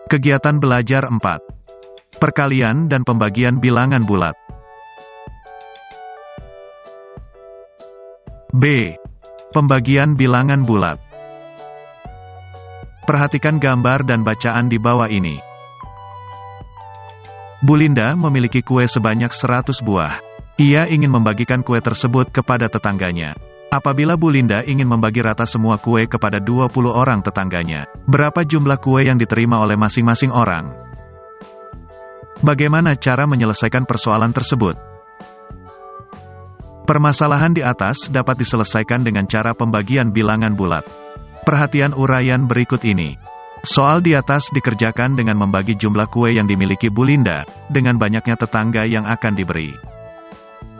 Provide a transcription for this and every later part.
Kegiatan belajar 4. Perkalian dan pembagian bilangan bulat. B. Pembagian bilangan bulat. Perhatikan gambar dan bacaan di bawah ini. Bu Linda memiliki kue sebanyak 100 buah. Ia ingin membagikan kue tersebut kepada tetangganya. Apabila Bu Linda ingin membagi rata semua kue kepada 20 orang tetangganya, berapa jumlah kue yang diterima oleh masing-masing orang? Bagaimana cara menyelesaikan persoalan tersebut? Permasalahan di atas dapat diselesaikan dengan cara pembagian bilangan bulat. Perhatian uraian berikut ini. Soal di atas dikerjakan dengan membagi jumlah kue yang dimiliki Bu Linda, dengan banyaknya tetangga yang akan diberi.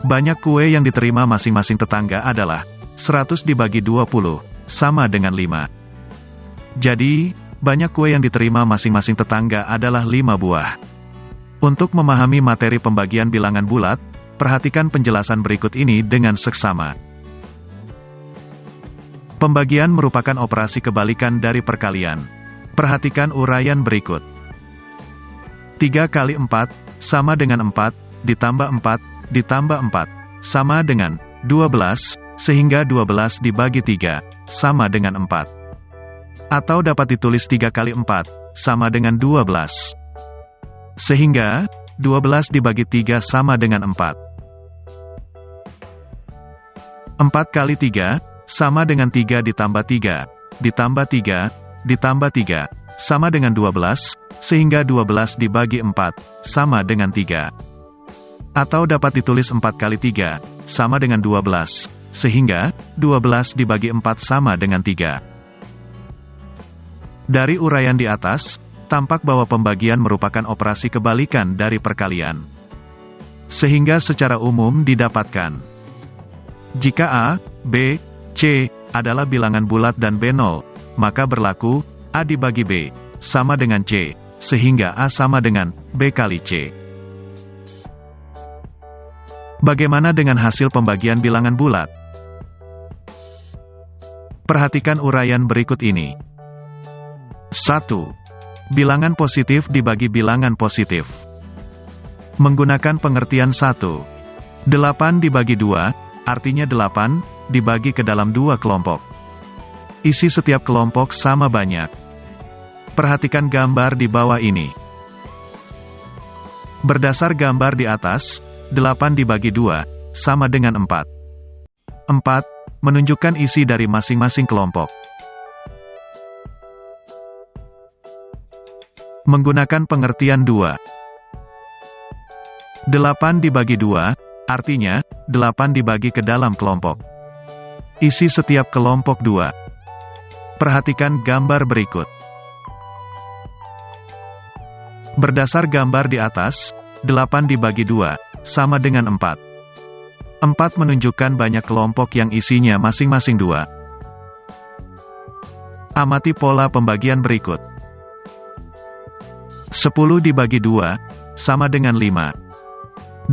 Banyak kue yang diterima masing-masing tetangga adalah 100 dibagi 20, sama dengan 5. Jadi, banyak kue yang diterima masing-masing tetangga adalah 5 buah. Untuk memahami materi pembagian bilangan bulat, perhatikan penjelasan berikut ini dengan seksama. Pembagian merupakan operasi kebalikan dari perkalian. Perhatikan uraian berikut. 3 kali 4, sama dengan 4, ditambah 4, ditambah 4, sama dengan 12, sehingga 12 dibagi 3, sama dengan 4. Atau dapat ditulis 3 kali 4, sama dengan 12. Sehingga, 12 dibagi 3 sama dengan 4. 4 kali 3, sama dengan 3 ditambah 3, ditambah 3, ditambah 3, sama dengan 12, sehingga 12 dibagi 4, sama dengan 3. Atau dapat ditulis 4 kali 3, sama dengan 12, sehingga 12 dibagi 4 sama dengan 3. Dari uraian di atas, tampak bahwa pembagian merupakan operasi kebalikan dari perkalian. Sehingga secara umum didapatkan, jika A, B, C adalah bilangan bulat dan B 0, maka berlaku A dibagi B sama dengan C, sehingga A sama dengan B kali C. Bagaimana dengan hasil pembagian bilangan bulat? Perhatikan uraian berikut ini. 1. Bilangan positif dibagi bilangan positif. Menggunakan pengertian 1. 8 dibagi 2, artinya 8, dibagi ke dalam 2 kelompok. Isi setiap kelompok sama banyak. Perhatikan gambar di bawah ini. Berdasar gambar di atas, 8 dibagi 2, sama dengan 4. 4, menunjukkan isi dari masing-masing kelompok. Menggunakan pengertian 2. 8 dibagi 2, artinya, 8 dibagi ke dalam kelompok. Isi setiap kelompok 2. Perhatikan gambar berikut. Berdasar gambar di atas, 8 dibagi 2, sama dengan 4. 4 menunjukkan banyak kelompok yang isinya masing-masing 2. Amati pola pembagian berikut. 10 dibagi 2, sama dengan 5.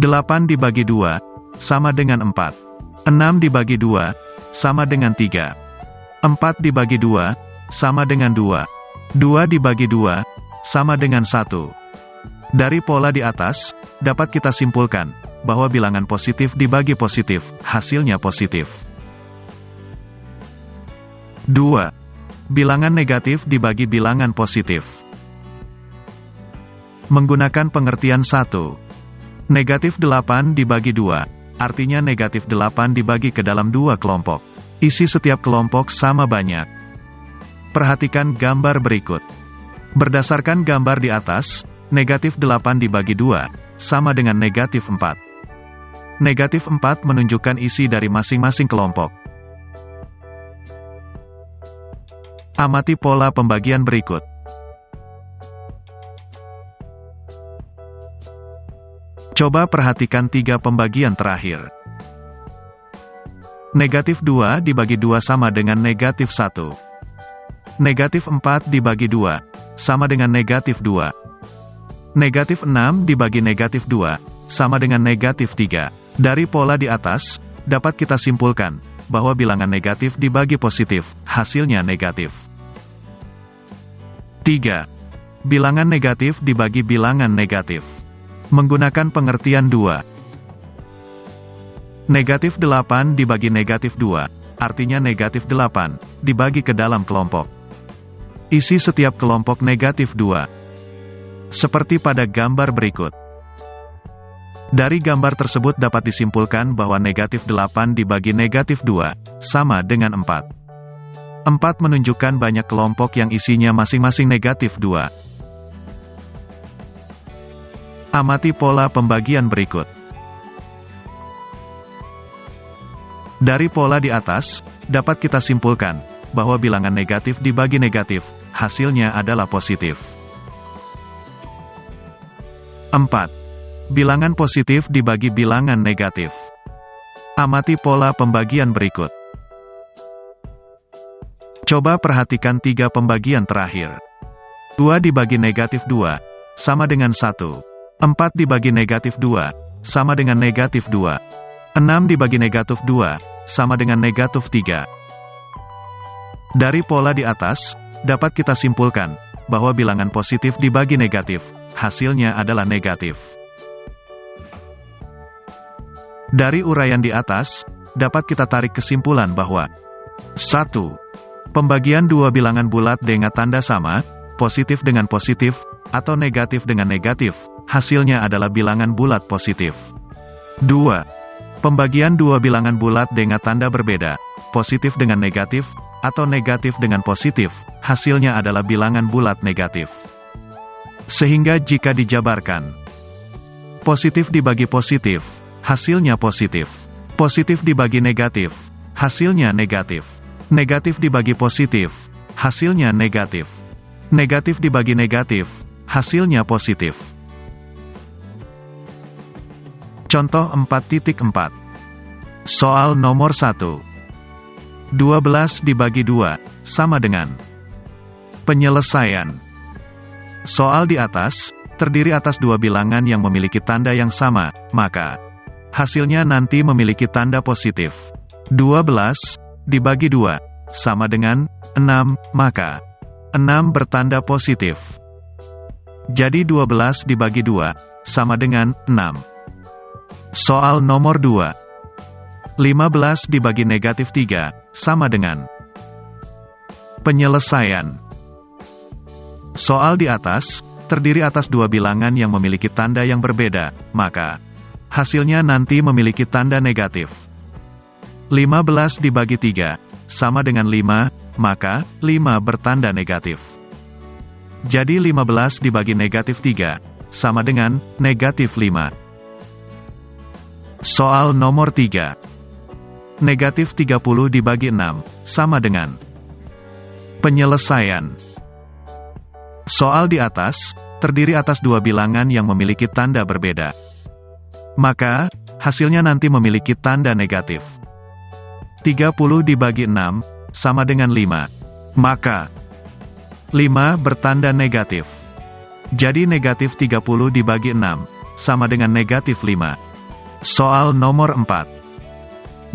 8 dibagi 2, sama dengan 4. 6 dibagi 2, sama dengan 3. 4 dibagi 2, sama dengan 2. 2 dibagi 2, sama dengan 1. Dari pola di atas, dapat kita simpulkan bahwa bilangan positif dibagi positif, hasilnya positif. 2. Bilangan negatif dibagi bilangan positif. Menggunakan pengertian 1. Negatif 8 dibagi 2, artinya negatif 8 dibagi ke dalam 2 kelompok. Isi setiap kelompok sama banyak. Perhatikan gambar berikut. Berdasarkan gambar di atas, negatif 8 dibagi 2, sama dengan negatif 4. Negatif 4 menunjukkan isi dari masing-masing kelompok. Amati pola pembagian berikut. Coba perhatikan 3 pembagian terakhir. Negatif 2 dibagi 2 sama dengan negatif 1. Negatif 4 dibagi 2, sama dengan negatif 2. Negatif 6 dibagi negatif 2, sama dengan negatif 3. Dari pola di atas, dapat kita simpulkan bahwa bilangan negatif dibagi positif, hasilnya negatif. 3. Bilangan negatif dibagi bilangan negatif. Menggunakan pengertian 2. Negatif 8 dibagi negatif 2, artinya negatif 8, dibagi ke dalam kelompok. Isi setiap kelompok negatif 2. Seperti pada gambar berikut. Dari gambar tersebut dapat disimpulkan bahwa negatif 8 dibagi negatif 2, sama dengan 4. 4 menunjukkan banyak kelompok yang isinya masing-masing negatif 2. Amati pola pembagian berikut. Dari pola di atas, dapat kita simpulkan bahwa bilangan negatif dibagi negatif, hasilnya adalah positif. 4. Bilangan positif dibagi bilangan negatif. Amati pola pembagian berikut. Coba perhatikan 3 pembagian terakhir. 2 dibagi negatif 2, sama dengan 1. 4 dibagi negatif 2, sama dengan negatif 2. 6 dibagi negatif 2, sama dengan negatif 3. Dari pola di atas, dapat kita simpulkan bahwa bilangan positif dibagi negatif, hasilnya adalah negatif. Dari uraian di atas, dapat kita tarik kesimpulan bahwa 1. Pembagian 2 bilangan bulat dengan tanda sama, positif dengan positif, atau negatif dengan negatif, hasilnya adalah bilangan bulat positif. 2. Pembagian 2 bilangan bulat dengan tanda berbeda, positif dengan negatif, atau negatif dengan positif, hasilnya adalah bilangan bulat negatif. Sehingga jika dijabarkan, positif dibagi positif, hasilnya positif. Positif dibagi negatif, hasilnya negatif. Negatif dibagi positif, hasilnya negatif. Negatif dibagi negatif, hasilnya positif. Contoh 4.4. Soal nomor 1. 12 dibagi 2, sama dengan. Penyelesaian. Soal di atas, terdiri atas 2 bilangan yang memiliki tanda yang sama, maka hasilnya nanti memiliki tanda positif. 12 dibagi 2, sama dengan 6, maka 6 bertanda positif. Jadi 12 dibagi 2, sama dengan 6. Soal nomor 2. 15 dibagi negatif 3, sama dengan. Penyelesaian. Soal di atas, terdiri atas 2 bilangan yang memiliki tanda yang berbeda, maka hasilnya nanti memiliki tanda negatif. 15 dibagi 3, sama dengan 5, maka 5 bertanda negatif. Jadi 15 dibagi negatif 3, sama dengan negatif 5. Soal nomor 3. Negatif 30 dibagi 6, sama dengan. Penyelesaian. Soal di atas, terdiri atas 2 bilangan yang memiliki tanda berbeda. Maka, hasilnya nanti memiliki tanda negatif. 30 dibagi 6, sama dengan 5. Maka, 5 bertanda negatif. Jadi negatif 30 dibagi 6, sama dengan negatif 5. Soal nomor 4.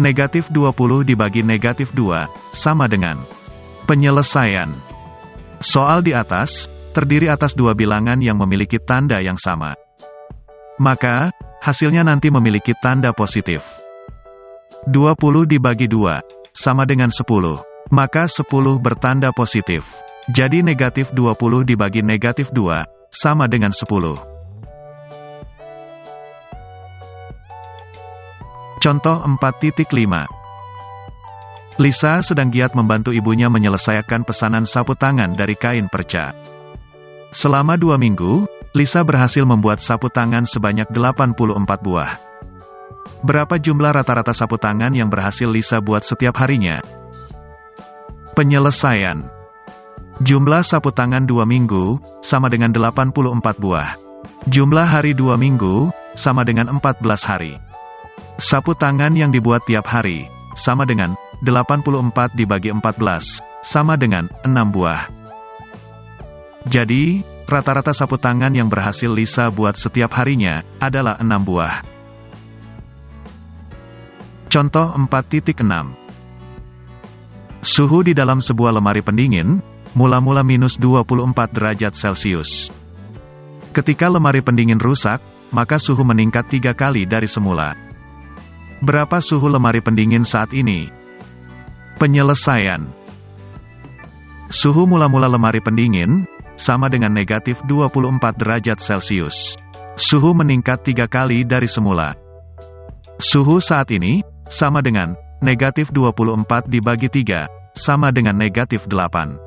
Negatif 20 dibagi negatif 2, sama dengan. Penyelesaian. Soal di atas, terdiri atas 2 bilangan yang memiliki tanda yang sama. Maka, hasilnya nanti memiliki tanda positif. 20 dibagi 2, sama dengan 10. Maka 10 bertanda positif. Jadi negatif 20 dibagi negatif 2, sama dengan 10. Contoh 4.5. Lisa sedang giat membantu ibunya menyelesaikan pesanan sapu tangan dari kain perca. Selama 2 minggu, Lisa berhasil membuat sapu tangan sebanyak 84 buah. Berapa jumlah rata-rata sapu tangan yang berhasil Lisa buat setiap harinya? Penyelesaian. Jumlah sapu tangan 2 minggu, sama dengan 84 buah. Jumlah hari 2 minggu, sama dengan 14 hari. Sapu tangan yang dibuat tiap hari, sama dengan 84 dibagi 14, sama dengan 6 buah. Jadi, rata-rata sapu tangan yang berhasil Lisa buat setiap harinya, adalah 6 buah. Contoh 4.6. Suhu di dalam sebuah lemari pendingin, mula-mula minus 24 derajat Celcius. Ketika lemari pendingin rusak, maka suhu meningkat 3 kali dari semula. Berapa suhu lemari pendingin saat ini? Penyelesaian. Suhu mula-mula lemari pendingin, sama dengan negatif 24 derajat Celcius. Suhu meningkat 3 kali dari semula. Suhu saat ini, sama dengan negatif 24 dibagi 3, sama dengan negatif 8.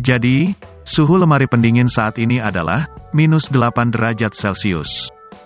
Jadi, suhu lemari pendingin saat ini adalah minus 8 derajat Celcius.